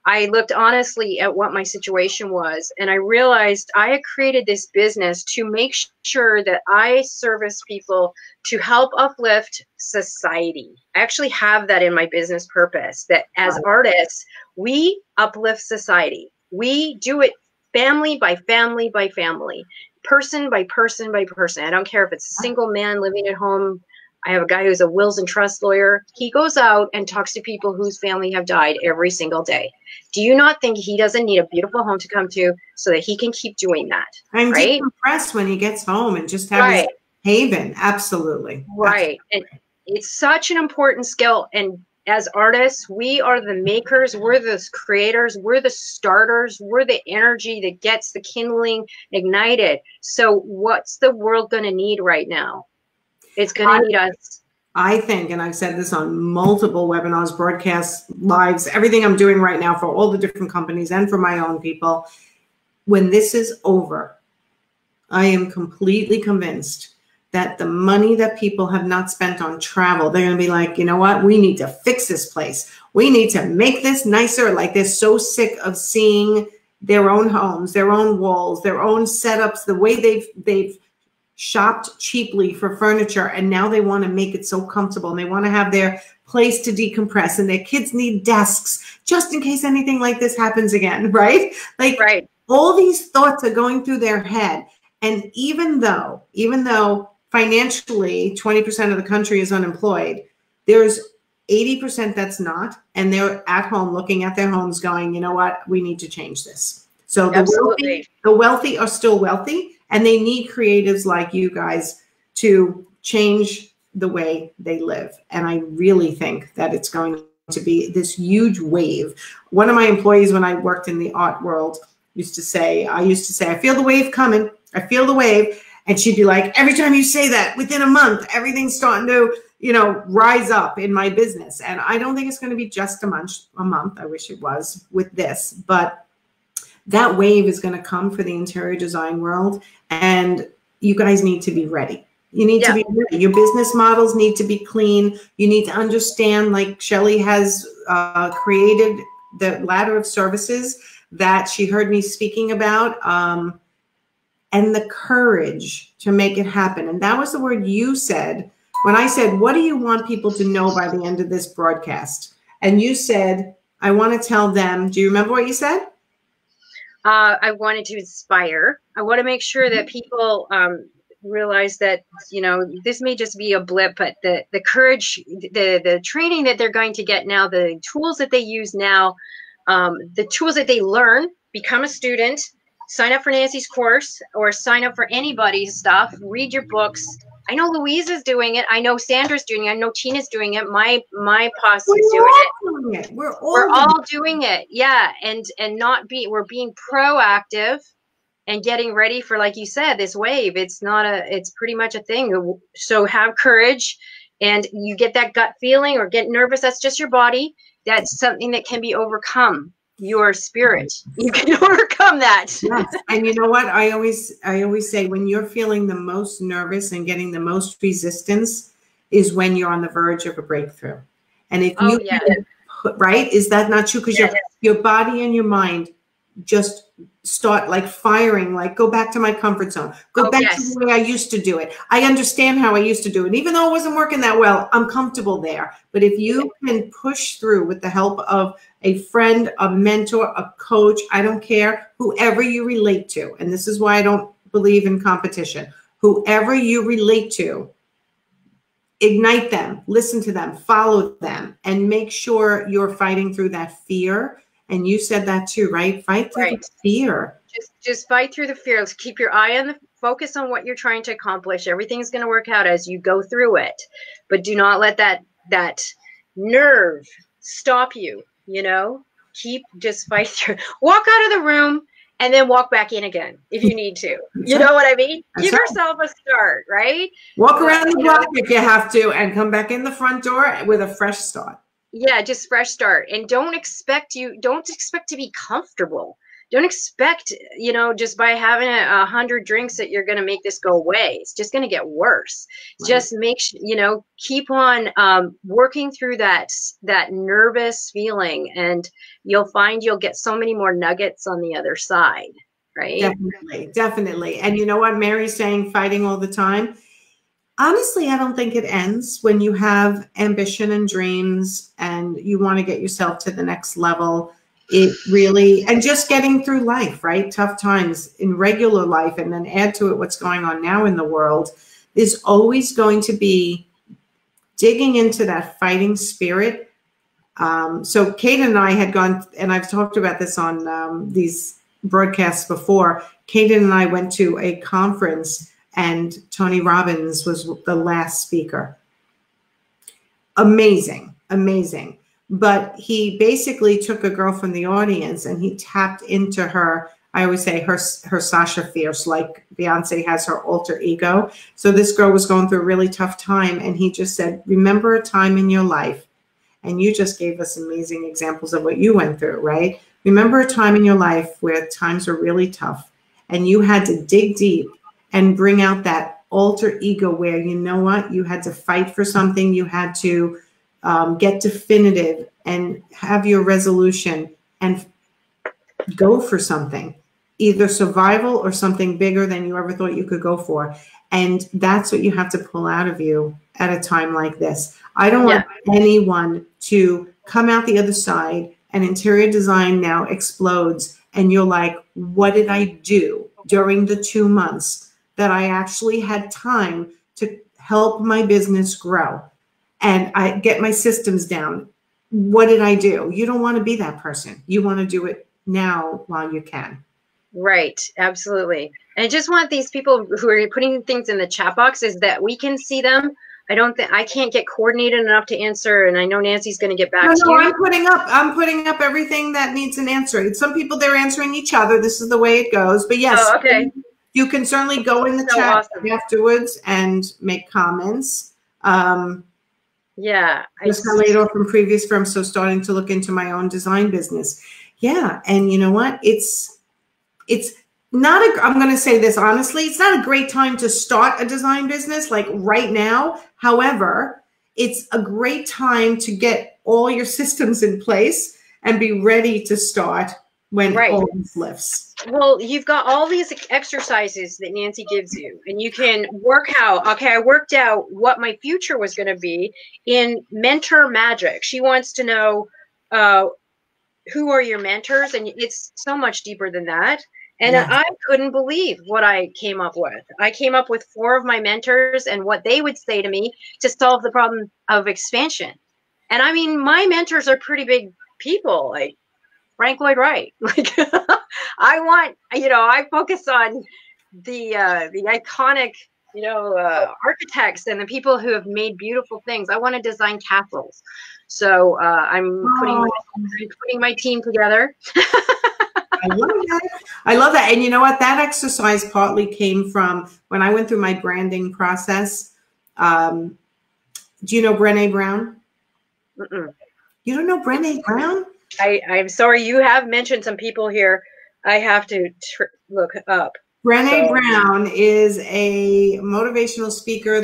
I looked honestly at what my situation was, and I realized I had created this business to make sure that I service people to help uplift society. I actually have that in my business purpose, that as artists, we uplift society. We do it family by family by family, person by person by person. I don't care if it's a single man living at home. I have a guy who's a wills and trust lawyer. He goes out and talks to people whose family have died every single day. Do you not think he doesn't need a beautiful home to come to so that he can keep doing that? I'm impressed when he gets home and just have his haven. Absolutely. Right. And it's such an important skill. And as artists, we are the makers, we're the creators, we're the starters, we're the energy that gets the kindling ignited. So what's the world going to need right now? It's going to need us. I think, and I've said this on multiple webinars, broadcasts, lives, everything I'm doing right now for all the different companies and for my own people, when this is over, I am completely convinced that the money that people have not spent on travel, they're going to be like, you know what? We need to fix this place. We need to make this nicer. Like, they're so sick of seeing their own homes, their own walls, their own setups, the way they've shopped cheaply for furniture, and now they want to make it so comfortable, and they want to have their place to decompress, and their kids need desks just in case anything like this happens again, right? Like, right. All these thoughts are going through their head. And even though financially 20% of the country is unemployed, there's 80% that's not, and they're at home looking at their homes going, you know what, we need to change this. So the wealthy are still wealthy, and they need creatives like you guys to change the way they live. And I really think that it's going to be this huge wave. One of my employees, when I worked in the art world, used to say, I feel the wave coming. I feel the wave. And she'd be like, every time you say that, within a month, everything's starting to, rise up in my business. And I don't think it's going to be just a month. I wish it was with this, but that wave is going to come for the interior design world. And you guys need to be ready. You need to be ready. Your business models need to be clean. You need to understand, like Shelley has created the ladder of services that she heard me speaking about, and the courage to make it happen. And that was the word you said when I said, what do you want people to know by the end of this broadcast? And you said, I want to tell them, do you remember what you said? I wanted to inspire. I want to make sure that people realize that, this may just be a blip, but the courage, the training that they're going to get now, the tools that they use now, the tools that they learn, become a student, sign up for Nancy's course or sign up for anybody's stuff, read your books. I know Louise is doing it. I know Sandra's doing it. I know Tina's doing it. My posse is doing it. We're all doing it. Yeah. And we're being proactive and getting ready for, like you said, this wave. It's pretty much a thing. So have courage, and you get that gut feeling or get nervous. That's just your body. That's something that can be overcome. Your spirit, you can overcome that. Yes. And you know what? I always say, when you're feeling the most nervous and getting the most resistance is when you're on the verge of a breakthrough. And if right? Is that not true? Because your body and your mind just start like firing, like, go back to my comfort zone, go back to the way I used to do it. I understand how I used to do it. Even though it wasn't working that well, I'm comfortable there. But if you can push through with the help of a friend, a mentor, a coach, I don't care, whoever you relate to. And this is why I don't believe in competition. Whoever you relate to, ignite them, listen to them, follow them, and make sure you're fighting through that fear. And you said that too, right? Fight through the fear. Just fight through the fear. Let's keep your eye on the focus on what you're trying to accomplish. Everything's going to work out as you go through it. But do not let that nerve stop you, just fight through. Walk out of the room and then walk back in again if you need to. You know what I mean? Give yourself a start, right? Walk around the block if you have to, and come back in the front door with a fresh start. Yeah, just fresh start. And don't expect to be comfortable. Don't expect, just by having 100 drinks that you're going to make this go away. It's just going to get worse. Right. Just keep on working through that nervous feeling, and you'll find you'll get so many more nuggets on the other side, right? Definitely. And you know what Mary's saying, fighting all the time? Honestly, I don't think it ends when you have ambition and dreams and you want to get yourself to the next level. It really, and just getting through life, right? Tough times in regular life, and then add to it what's going on now in the world, is always going to be digging into that fighting spirit. So Kate and I had gone, and I've talked about this on these broadcasts before. Kate and I went to a conference, and Tony Robbins was the last speaker. Amazing. But he basically took a girl from the audience and he tapped into her I always say her Sasha Fierce, like Beyonce has her alter ego. So this girl was going through a really tough time. And he just said, remember a time in your life. And you just gave us amazing examples of what you went through, right? Remember a time in your life where times were really tough and you had to dig deep and bring out that alter ego where, you know what, you had to fight for something. You had to get definitive and have your resolution and go for something, either survival or something bigger than you ever thought you could go for. And that's what you have to pull out of you at a time like this. I don't want anyone to come out the other side and interior design now explodes. And you're like, what did I do during the 2 months that I actually had time to help my business grow and I get my systems down? What did I do? You don't want to be that person. You want to do it now while you can. Right. Absolutely. And I just want these people who are putting things in the chat box is that we can see them. I can't get coordinated enough to answer. And I know Nancy's going to get back to you. I'm putting up everything that needs an answer. Some people, they're answering each other. This is the way it goes. But yes, okay. You can certainly go in the chat afterwards and make comments. Yeah. I just got laid off from previous firms, so starting to look into my own design business. Yeah. And you know what? It's not I'm going to say this honestly, it's not a great time to start a design business like right now. However, it's a great time to get all your systems in place and be ready to start when all this lifts. Well, you've got all these exercises that Nancy gives you, and you can work out, okay, I worked out what my future was going to be in mentor magic. She wants to know who are your mentors, and it's so much deeper than that. And I couldn't believe what I came up with. I came up with 4 of my mentors and what they would say to me to solve the problem of expansion. And I mean, my mentors are pretty big people, like Frank Lloyd Wright. Like I focus on the iconic, architects and the people who have made beautiful things. I want to design castles. So I'm putting my team together. I love that. I love that. And you know what? That exercise partly came from when I went through my branding process. Do you know Brené Brown? Mm-mm. You don't know Brené Brown? I'm sorry. You have mentioned some people here. I have to look up. Brené Brown is a motivational speaker,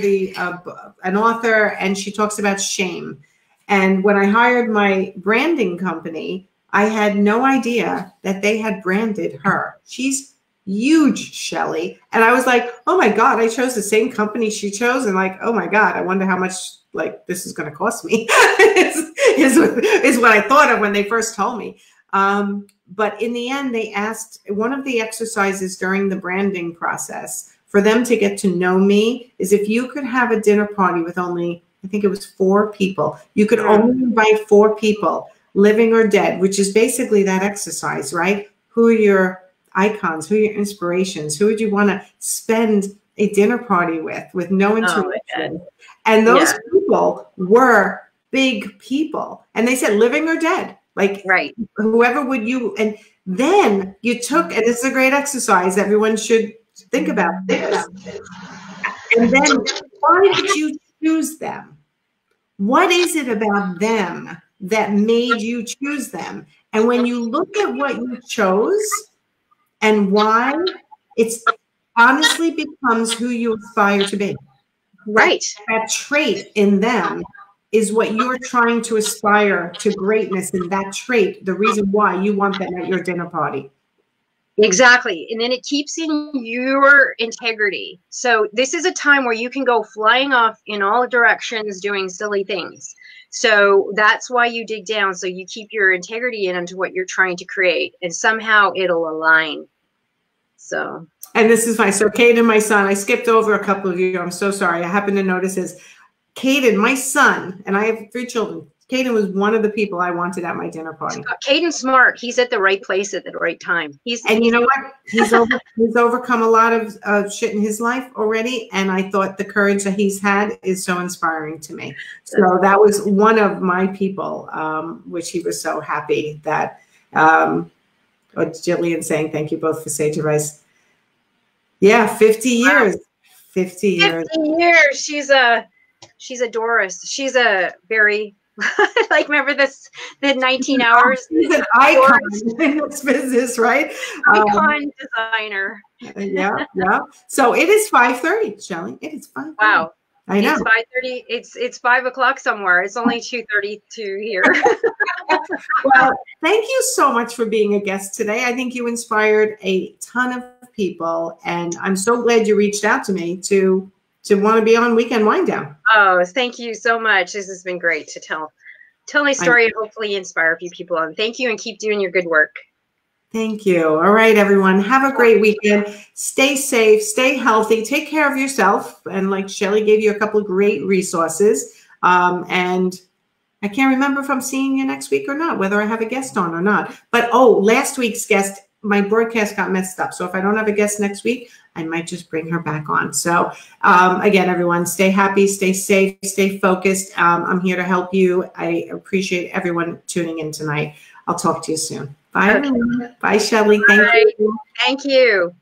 an author, and she talks about shame. And when I hired my branding company, I had no idea that they had branded her. She's huge, Shelley. And I was like, oh my God, I chose the same company she chose. And like, oh my God, I wonder how much like this is going to cost me is what I thought of when they first told me. But in the end, they asked, one of the exercises during the branding process for them to get to know me is if you could have a dinner party with only, I think it was 4 people, you could only invite 4 people, living or dead, which is basically that exercise, right? Who are your icons? Who are your inspirations? Who would you want to spend a dinner party with no interruption? And those people were big people. And they said living or dead, like whoever would you, and then you took, and this is a great exercise, everyone should think about this. And then why did you choose them? What is it about them that made you choose them? And when you look at what you chose and why, it's honestly becomes who you aspire to be. Right. That trait in them is what you're trying to aspire to greatness, and that trait, the reason why you want them at your dinner party. Exactly. And then it keeps in your integrity. So this is a time where you can go flying off in all directions doing silly things. So that's why you dig down. So you keep your integrity into what you're trying to create, and somehow it'll align. So. And this is fine. So Caden, my son, I skipped over a couple of you. I'm so sorry. I happened to notice this. Caden, my son, and I have 3 children. Caden was one of the people I wanted at my dinner party. Caden's smart. He's at the right place at the right time. And you know what? He's overcome a lot of shit in his life already. And I thought the courage that he's had is so inspiring to me. So that was one of my people, which he was so happy that, Oh, Jillian saying thank you both for sage advice. Yeah, 50 years. Wow. 50 years. 50 years. She's a Doris. She's a very like, remember this, the 19 hours? She's an icon in this business, right? Icon designer. Yeah. So it is 5:30, Shelley. It is 5:30. Wow. I know. It's 5:30. It's 5 o'clock somewhere. It's only 2:32 here. Well, thank you so much for being a guest today. I think you inspired a ton of people, and I'm so glad you reached out to me to want to be on Weekend Wind Down. Oh, thank you so much. This has been great to tell my story and hopefully inspire a few people. And thank you, and keep doing your good work. Thank you. All right, everyone. Have a great weekend. Stay safe, stay healthy, take care of yourself. And like Shelley gave you a couple of great resources. And I can't remember if I'm seeing you next week or not, whether I have a guest on or not. But, last week's guest, my broadcast got messed up. So if I don't have a guest next week, I might just bring her back on. So again, everyone, stay happy, stay safe, stay focused. I'm here to help you. I appreciate everyone tuning in tonight. I'll talk to you soon. Bye. Okay. Bye, Shelley. Thank you. Thank you.